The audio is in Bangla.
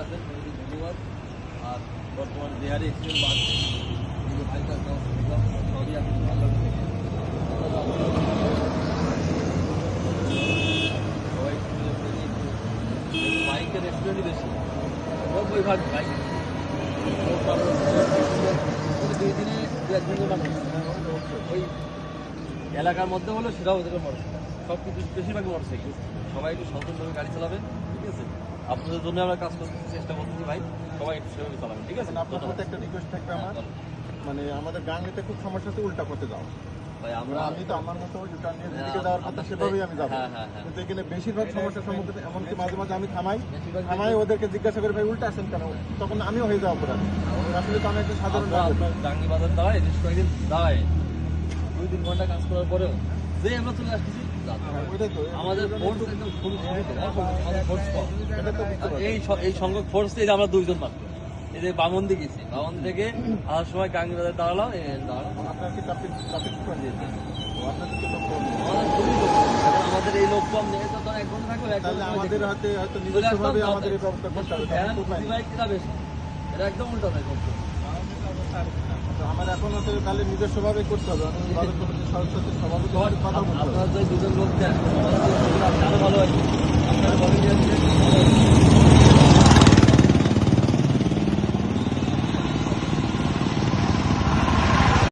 আছেন ধন্যবাদ। আর বর্তমানে বিহারি এক্সিডেন্ট বাড়ছে, এই ভাইটার সবই এখন ভালো লাগছে। সবাই বাইকের এক্সিডেন্টই বেশি, 90% বাইক। 2 দিনে 2-1 মানুষ ওই এলাকার মধ্যে হলো, সেটাও ওদের মোটর সব কিছু বেশিরভাগই মোটরসাইকেল। সবাই একটু সচেতনভাবে গাড়ি চালাবেন, ঠিক আছে? আপনাদের জন্য আমরা কাজ করতে চেষ্টা করতেছি ভাই, সবাই একটু সেভাবে চালাবেন, ঠিক আছে? আপনার সাথে একটা রিকোয়েস্ট থাকবে আমার, মানে আমাদের গাঙ্গেতে খুব সমস্যা হচ্ছে উল্টা করতে যাও ভাই আমরা আমি তো আমার মতো ইউটার্ন নিয়ে যেদিকে যাওয়ার কথা সেভাবেই আমি যাবো, কিন্তু এখানে বেশিরভাগ সমস্যার সম্মুখীন, এমনকি মাঝে মাঝে আমি থামাই ওদেরকে জিজ্ঞাসা করি ভাই উল্টা আসেন কেন, তখন আমিও হয়ে যাওয়া পড়া। আসলে তো আমি একটা সাধারণ ডাঙ্গি বাজার দাঁড়ায় বেশ কয়েকদিন দাঁড়ায় 2-3 ঘন্টা কাজ করার পরেও যে আমরা চলে আসতেছি। আমাদের ফোর্স একদম খুবই সীমিত, আমাদের ফোর্স কম। এই সংখ্যক ফোর্স এই যে আমরা 2 জন মাত্র, এই যে বামন্দি গেছি, বামন্দি থেকে আসার সময় গাঙ্গি বাজার দাঁড়ালাম, আপনার কি ট্রাফিক দিয়েছে আমাদের এই লোক কম নেই তো 1 ঘন্টা থাকবে, আমাদের হাতে হয়তো নিজস্বভাবে আমাদের এই ব্যবস্থা করতে হবে। এটা একদম উল্টা থাকে। আমার এখন হচ্ছে তাহলে নিজস্বভাবে করতে হবে, আমি ভারত কমিটির সদস্যদের সভাপতি কথা বলতে হবে। আপনার যে 2 জন লোক দেন